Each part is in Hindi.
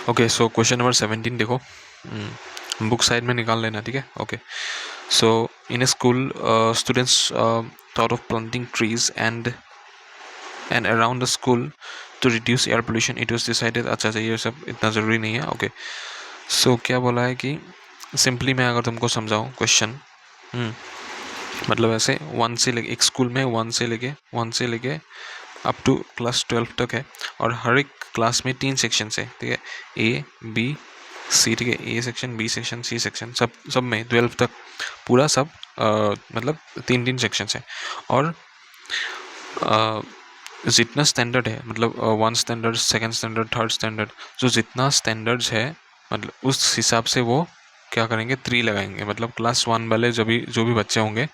ओके, सो क्वेश्चन नंबर 17 देखो, बुक साइड में निकाल लेना, ठीक है। Okay, so in A school students thought of planting trees and around the school to reduce air pollution. It was decided, अच्छा ये सब इतना ज़रूरी नहीं है। ओके, सो क्या बोला है कि सिंपली मैं अगर तुमको समझाऊँ क्वेश्चन, मतलब ऐसे वन से लेके, एक स्कूल में वन से लेके अप टू क्लास 12 तक है, और हर एक क्लास में 3 सेक्शन है, ठीक है, ए बी सी, ठीक है, A section, B section, C section, सब में 12 तक पूरा सब मतलब 3 सेक्शन है। और जितना स्टैंडर्ड है, मतलब 1 standard, 2nd standard, 3rd standard, जो जितना स्टैंडर्ड्स है, मतलब उस हिसाब से वो क्या करेंगे, 3 लगाएंगे। मतलब क्लास 1 वाले जो भी बच्चे होंगे,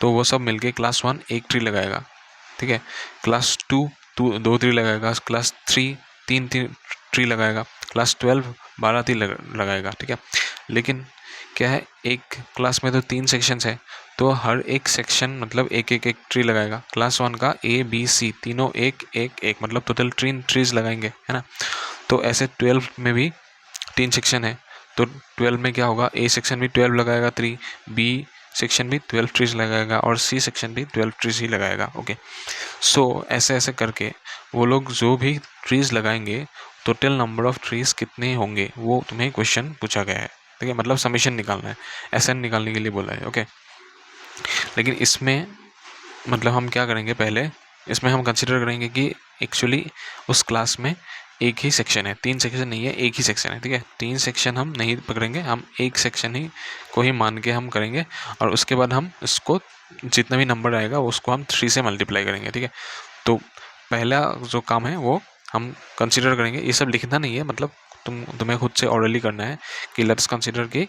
तो वो सब मिलके क्लास 1 एक ट्री लगाएगा, ठीक है। क्लास 2 दो ट्री लगाएगा, क्लास 3 तीन ट्री लगाएगा, क्लास 12 12 ट्री लगाएगा, ठीक है। लेकिन क्या है, एक क्लास में तो 3 सेक्शन है, तो हर एक सेक्शन मतलब एक ट्री लगाएगा। क्लास 1 का ए बी सी तीनों एक एक एक, मतलब टोटल 3 ट्रीज लगाएंगे, है ना। तो ऐसे 12 में भी 3 सेक्शन है, तो 12 में क्या होगा, ए सेक्शन भी 12 लगाएगा 3, बी सेक्शन भी 12 ट्रीज लगाएगा, और सी सेक्शन भी 12 ट्रीज ही लगाएगा। ओके, सो ऐसे ऐसे करके वो लोग जो भी ट्रीज लगाएंगे, टोटल नंबर ऑफ ट्रीज कितने होंगे वो तुम्हें क्वेश्चन पूछा गया है, ठीक है। मतलब समीशन निकालना है, एसएन निकालने के लिए बोला है। ओके, लेकिन इसमें मतलब हम क्या करेंगे, पहले इसमें हम कंसिडर करेंगे कि एक्चुअली उस क्लास में एक ही सेक्शन है, 3 सेक्शन नहीं है, एक ही सेक्शन है, ठीक है। 3 सेक्शन हम नहीं पकड़ेंगे, हम एक सेक्शन ही को ही मान के हम करेंगे, और उसके बाद हम इसको जितना भी नंबर आएगा उसको हम 3 से मल्टीप्लाई करेंगे, ठीक है। तो पहला जो काम है वो हम कंसिडर करेंगे, ये सब लिखना नहीं है, मतलब तुम्हें खुद से ऑरली करना है कि लेट्स कंसिडर कि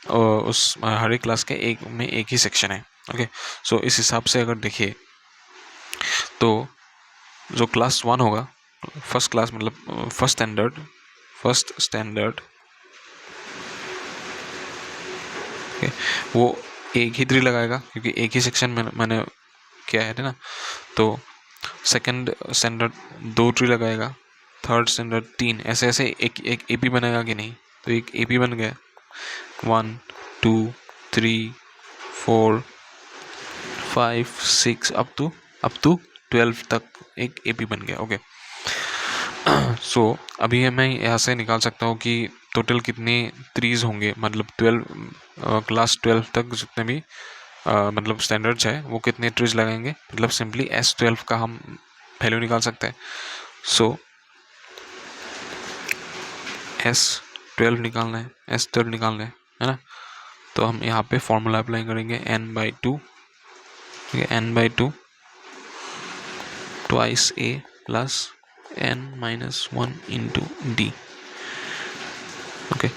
उस हर एक क्लास के एक ही सेक्शन है। ओके, सो इस हिसाब से अगर देखिए तो जो क्लास 1 होगा, फर्स्ट क्लास मतलब फर्स्ट स्टैंडर्ड, वो एक ही ट्री लगाएगा क्योंकि एक ही सेक्शन में मैंने क्या है ना। तो सेकंड स्टैंडर्ड 2 ट्री लगाएगा, 3rd स्टैंडर्ड 3, ऐसे ऐसे एक एपी बनेगा कि नहीं, तो एक एपी बन गया, 1 2 3 4 5 6 अप टू 12 तक एक एपी बन गया। ओके, सो अभी मैं यहाँ से निकाल सकता हूँ कि टोटल कितने ट्रीज होंगे, मतलब 12 क्लास 12 तक जितने भी मतलब स्टैंडर्ड्स है वो कितने ट्रीज लगाएंगे। मतलब सिंपली S12 का हम वैल्यू निकाल सकते हैं। सो S12 निकालना है, S12 निकालना है ना। तो हम यहाँ पे फॉर्मूला अप्लाई करेंगे n/2, ठीक है, n/2 twice a plus n-1 into D. Okay,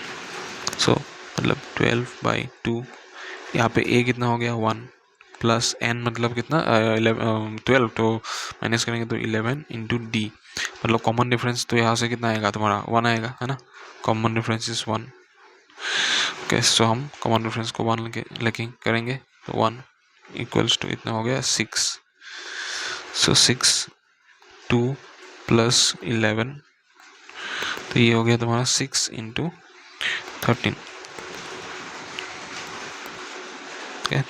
so मतलब 12/2, यहाँ पे a कितना हो गया 1, प्लस n मतलब कितना 12, तो माइनस करेंगे तो 11 इंटू डी, मतलब कॉमन डिफरेंस तो यहाँ से कितना आएगा तुम्हारा 1 आएगा, है ना। Common difference is 1। ओके, सो हम कॉमन डिफरेंस को 1 लेके करेंगे, तो 1 इक्वल्स टू इतना हो गया 6। सो 6 2 प्लस 11, तो ये हो गया तुम्हारा 6 इंटू 13,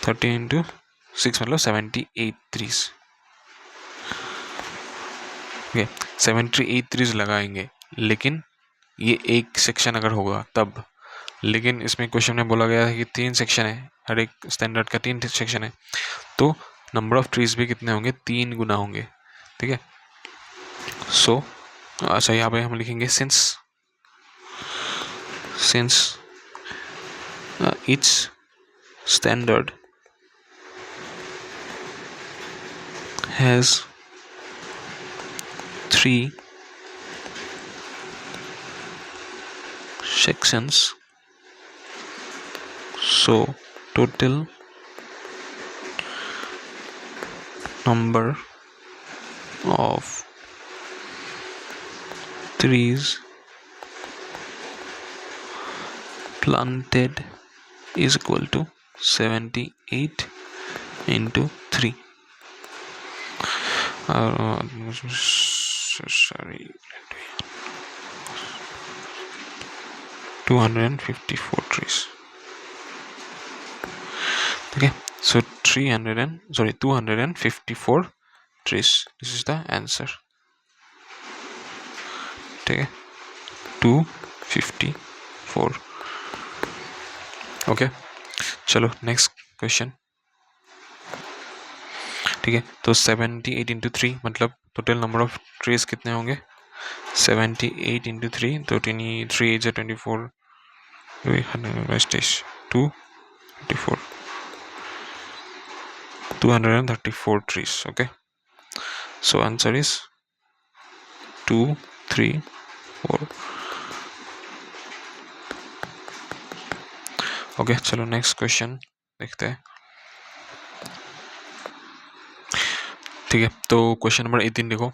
13 इंटू 6 मतलब 78 ट्रीज। ओके, 78 ट्रीज लगाएंगे, लेकिन ये एक सेक्शन अगर होगा तब। लेकिन इसमें क्वेश्चन में बोला गया है कि 3 सेक्शन है, हर एक स्टैंडर्ड का 3 सेक्शन है, तो नंबर ऑफ ट्रीज भी कितने होंगे, 3 गुना होंगे, ठीक है। सो अच्छा, यहाँ पे हम लिखेंगे since each standard has 3 sections, so total number of trees planted is equal to 78 into 3. Sorry. 254 trees. Okay, so 254 trees. This is the answer. ठीक है, 254. ओके, चलो नेक्स्ट क्वेश्चन. ठीक है, तो 78 इंटू 3 मतलब टोटल नंबर ऑफ ट्रीज कितने होंगे? 78 इंटू 3, तो 3 8 24, 234 trees. Okay, so answer is 2 3 4. Okay, चलो नेक्स्ट क्वेश्चन देखते हैं. ठीक है, तो क्वेश्चन नंबर 18 देखो.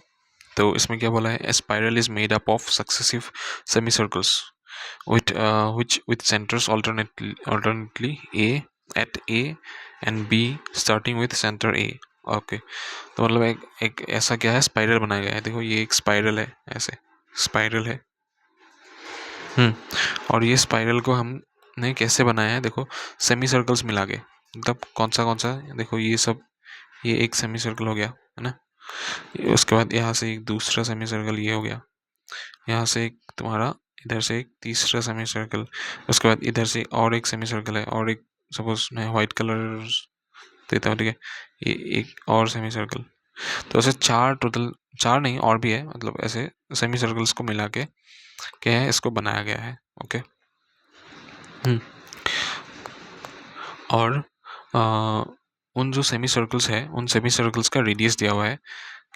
तो इसमें क्या बोला है? A spiral is made up of successive semi circles with centers alternately A at A and B starting with center A. Okay, तो मतलब एक ऐसा क्या है, स्पाइरल बनाया गया है. देखो ये एक स्पाइरल है, ऐसे स्पाइरल है. और ये स्पाइरल को हमने कैसे बनाया है? देखो सेमी सर्कल्स मिला के, मतलब कौन सा देखो ये सब, ये एक सेमी सर्कल हो गया है ना. उसके बाद यहाँ से एक दूसरा सेमी सर्कल ये हो गया, यहाँ से एक तुम्हारा, इधर से एक तीसरा सेमी सर्कल, उसके बाद इधर से और एक सेमी सर्कल है, और एक सपोज मैं व्हाइट कलर देता हूँ. ठीक है, ये एक और सेमी सर्कल. तो ऐसे टोटल 4 नहीं और भी है, मतलब ऐसे सेमी सर्कल्स को मिला के क्या है, इसको बनाया गया है. ओके, और उन जो सेमी सर्कल्स है, उन सेमी सर्कल्स का रेडियस दिया हुआ है.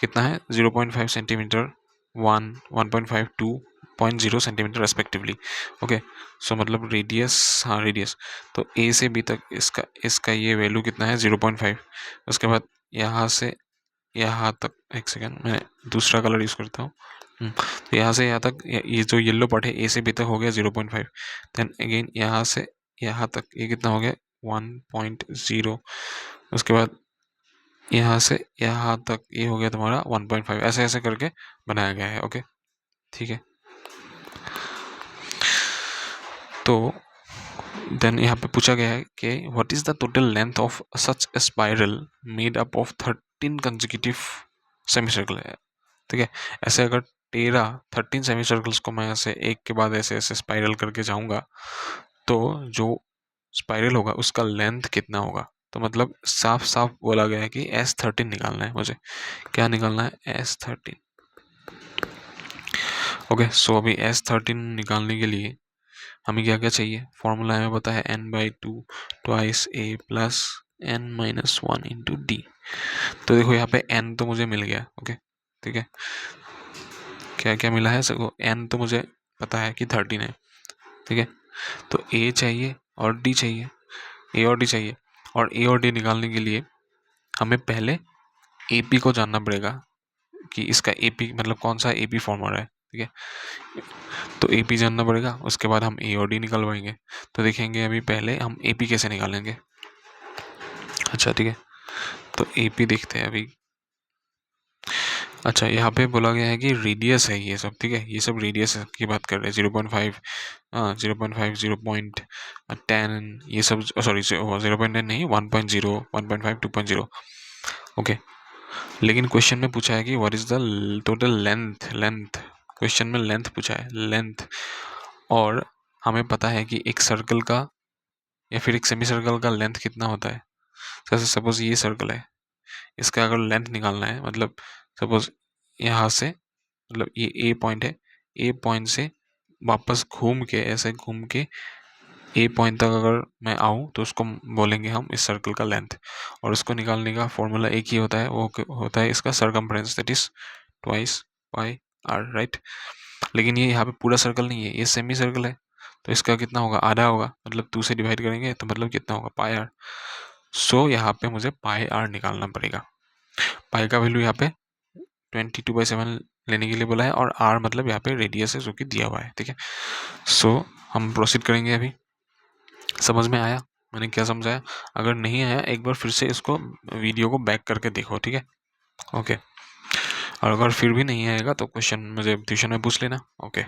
कितना है? 0.5 centimetre, 1.5, 2.0 centimetre respectively. Okay, so मतलब रेडियस, हाँ रेडियस, तो ए से बी तक इसका ये वैल्यू कितना है? 0.5. उसके बाद यहाँ से यहाँ तक, एक सेकेंड मैं दूसरा कलर यूज़ करता हूँ. तो यहाँ से यहाँ तक, ये जो येलो पार्ट है, ए से बी तक हो गया 0.5. देन अगेन यहाँ से यहाँ तक ये कितना हो गया? 1.0. उसके बाद यहाँ से यहाँ तक ये हो गया तुम्हारा 1.5. ऐसे ऐसे करके बनाया गया है. ओके, ठीक है. तो देन यहाँ पे पूछा गया है कि what is the total length of such A spiral made up of 13 consecutive semi circle है. ठीक है, ऐसे अगर 13 सेमी सर्कल्स को मैं ऐसे एक के बाद ऐसे ऐसे स्पाइरल करके जाऊंगा, तो जो स्पाइरल होगा उसका लेंथ कितना होगा? तो मतलब साफ साफ बोला गया है कि S13 निकालना है मुझे. क्या निकालना है? S13. ओके, सो अभी S13 निकालने के लिए हमें क्या क्या चाहिए? फॉर्मूला हमें पता है n/2 twice a plus n-1 into d. तो देखो यहाँ पे n तो मुझे मिल गया. ओके, ठीक है, क्या क्या मिला है सबको? n तो मुझे पता है कि 13 है. ठीक है, तो a चाहिए और d चाहिए, a और d चाहिए. और a और d निकालने के लिए हमें पहले AP को जानना पड़ेगा कि इसका AP मतलब कौन सा AP फॉर्मूला है. ठीक है, तो AP जानना पड़ेगा, उसके बाद हम A और D निकालवाएंगे. तो देखेंगे अभी पहले हम AP कैसे निकालेंगे. अच्छा ठीक है, तो AP देखते हैं अभी. अच्छा, यहाँ पे बोला गया है कि रेडियस है ये सब. ठीक है, ये सब रेडियस की बात कर रहे हैं. 0.5, 0.5, 0.10, ये सब, सॉरी 0.10 नहीं, 1.0, 1.5, 2.0. ओके, लेकिन क्वेश्चन में पूछा है कि what is the total length. Question में लेंथ पूछा है, लेंथ. और हमें पता है कि एक सर्कल का या फिर एक सेमी सर्कल का लेंथ कितना होता है. जैसे सपोज ये सर्कल है, इसका अगर लेंथ निकालना है, मतलब सपोज यहाँ से, मतलब ये ए पॉइंट है, ए पॉइंट से वापस घूम के, ऐसे घूम के ए पॉइंट तक अगर मैं आऊँ, तो उसको बोलेंगे हम इस सर्कल का लेंथ. और उसको निकालने का फॉर्मूला एक ही होता है, वो होता है इसका circumference, that is twice pi r. Right, लेकिन ये यहाँ पे पूरा सर्कल नहीं है, ये सेमी सर्कल है, तो इसका कितना होगा? आधा होगा, मतलब 2 से डिवाइड करेंगे तो मतलब कितना होगा? पाई आर. सो यहाँ पे मुझे पाई आर निकालना पड़ेगा. पाई का वैल्यू यहाँ पे 22/7 लेने के लिए बोला है, और आर मतलब यहाँ पे रेडियस है जो कि दिया हुआ है. ठीक है, सो हम प्रोसीड करेंगे. अभी समझ में आया मैंने क्या समझाया? अगर नहीं आया, एक बार फिर से इसको वीडियो को बैक करके देखो. ठीक है, ओके. और अगर फिर भी नहीं आएगा तो क्वेश्चन मुझे ट्यूशन में पूछ लेना. ओके,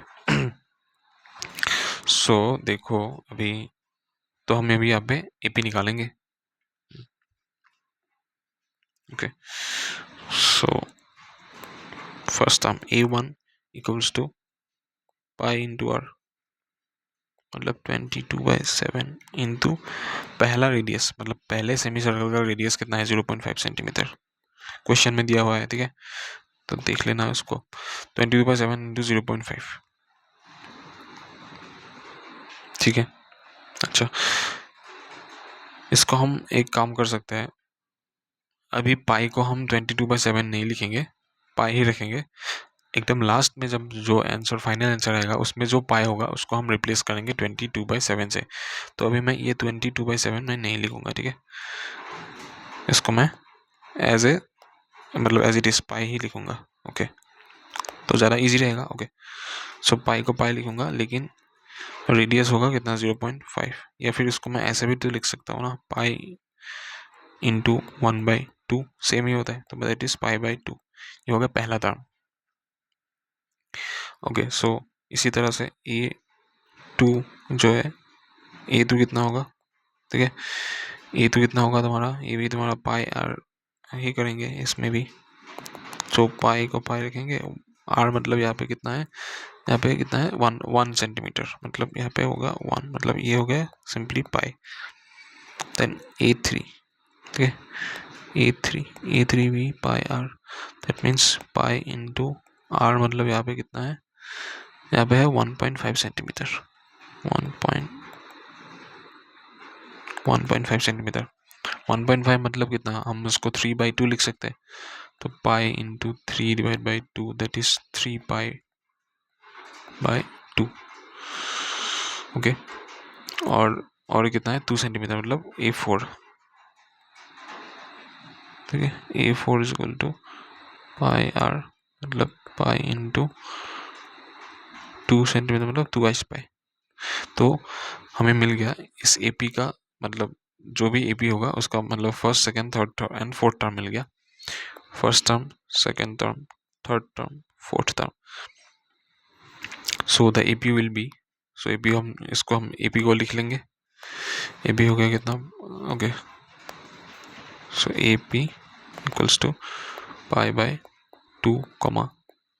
सो देखो अभी तो हम अभी यहाँ पे एपी निकालेंगे. Okay, so first term a1 equals to pi into are, मतलब 22/7 इंटू पहला रेडियस, मतलब पहले सेमी सर्कल का रेडियस कितना है 0.5 सेंटीमीटर, क्वेश्चन में दिया हुआ है. ठीक है, तो देख लेना उसको. 22/7 इंटू 0.5. ठीक है, अच्छा इसको हम एक काम कर सकते हैं. अभी पाई को हम 22/7 नहीं लिखेंगे, पाई ही रखेंगे. एकदम लास्ट में जब जो आंसर फाइनल आंसर आएगा उसमें जो पाई होगा उसको हम रिप्लेस करेंगे 22/7 से. तो अभी मैं ये 22/7 मैं नहीं लिखूंगा. ठीक है, इसको मैं एज ए मतलब एज इट इज पाई ही लिखूंगा. ओके, तो ज़्यादा इजी रहेगा. ओके, सो पाई को पाई लिखूंगा, लेकिन रेडियस होगा कितना 0.5. या फिर इसको मैं ऐसे भी तो लिख सकता हूँ ना, पाई इंटू 1/2, सेम ही होता है, तो दैट इज पाई/2. ये हो गया पहला टर्म. ओके, सो इसी तरह से a2 जो है, a2 कितना होगा. ठीक है, a2 कितना होगा तुम्हारा, ये भी तुम्हारा पाई आर ही करेंगे इसमें भी. सो पाई को पाई रखेंगे, आर मतलब यहाँ पे कितना है, यहाँ पे कितना है 1 सेंटीमीटर, मतलब यहाँ पे होगा 1, मतलब ये हो गया सिंपली पाई. Then a3. ठीक है, a3 भी pi R, that means pi into are, मतलब यहाँ पे कितना है, यहाँ पे है 1.5 सेंटीमीटर. 1.5 सेंटीमीटर. 1.5 मतलब कितना, हम उसको 3/2 लिख सकते हैं. तो पाई इंटू 3/2, दैट इज 3 पाई/2. ओके, और कितना है 2 सेंटीमीटर, मतलब a4. ठीक है, a4 is equal to pi r, मतलब पाई इंटू 2 सेंटीमीटर, मतलब 2/2. तो हमें मिल गया इस एपी का, मतलब जो भी एपी होगा उसका मतलब first second third and fourth term मिल गया. First term, second term, third term, fourth term. So the AP will be, so AP हम इसको हम एपी को लिख लेंगे. एपी हो गया कितना. Okay, so AP equals to पाई/2 comma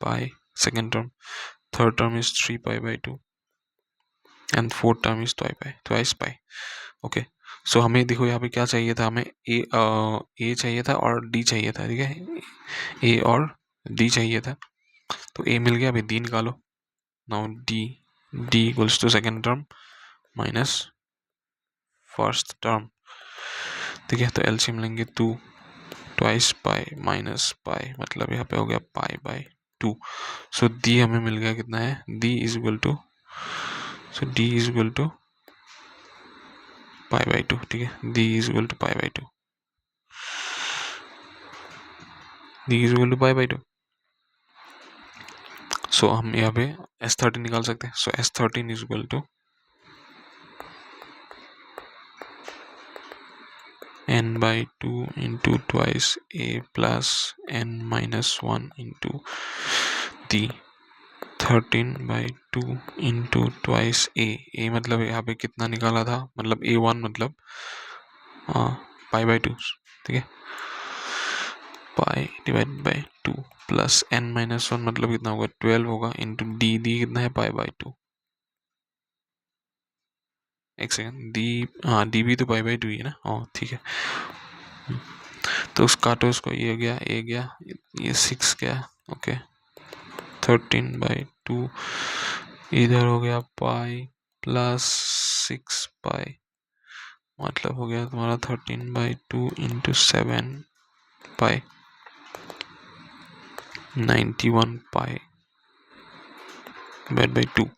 pi second term, third term is 3 पाई/2 and fourth term is twice pi. Okay, so हमें देखो यहाँ पे क्या चाहिए था, हमें ए चाहिए था और डी चाहिए था. ठीक है, ए और डी चाहिए था, तो ए मिल गया. अभी डी निकालो. Now D equals to second term minus first term. ठीक है, तो एलसीएम लेंगे 2, ट्वाइस पाई माइनस पाई, मतलब यहाँ पे हो गया पाई/2. सो डी हमें मिल गया कितना है, D is equal to, so D is equal to पाई/2. ठीक है, डी इज इक्वल टू पाई/2, डी इज इक्वल टू पाई/2. सो हम यहाँ पे S13 निकाल सकते हैं. So S13 is equal to n/2 into twice a plus n-1 into D. 13/2 into twice a मतलब यहाँ पे कितना निकाला था, मतलब a1 मतलब पाई/2. ठीक है, पाई/2 प्लस n-1 मतलब कितना होगा 12 होगा, इंटू डी कितना है पाई/2. एक सेकेंड, डी, हाँ डी भी तो पाई/2 ही है ना. हाँ ठीक है, तो उस काटो उसको, ये गया, ये गया, ये 6 गया. ओके, 13/2 इधर हो गया पाई प्लस 6 पाई, मतलब हो गया तुम्हारा 13/2 into 7 pi, 91 pi divide by 2.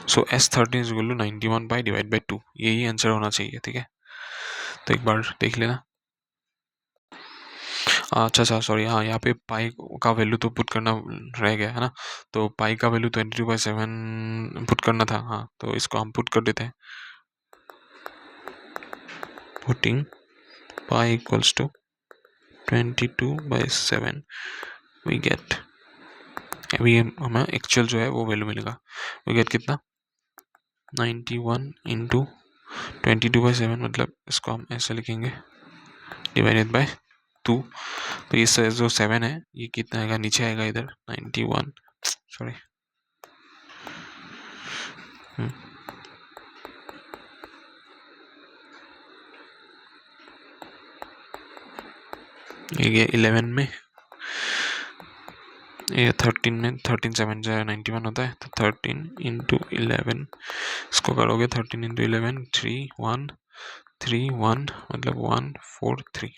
So S13 is equal to 91 pi divide by 2. यही आंसर होना चाहिए. ठीक है, तो एक बार देख लेना. अच्छा सॉरी, हाँ यहाँ पे पाई का वैल्यू तो पुट करना रह गया है ना. तो पाई का वैल्यू 22/7 पुट करना था. हाँ, तो इसको हम पुट कर देते हैं. Putting pi equals to 22/7 we get, अभी हमें एक्चुअल जो है वो वैल्यू मिलेगा. वी गेट कितना 91 इंटू 22/7, मतलब इसको हम ऐसे लिखेंगे डिवाइडेड बाय 2। तो ये जो 7 है ये कितना आएगा, नीचे आएगा इधर 91, सॉरी ये 11 में, ये 13 में, 13 7 जो 91 होता है, तो 13 इंटू 11 इसको करोगे 13 इंटू 11 3 1 मतलब 143।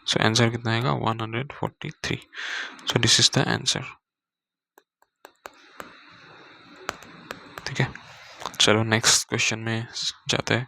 सो आंसर कितना आएगा 143। So this is the answer. ठीक है, चलो नेक्स्ट क्वेश्चन में जाते हैं।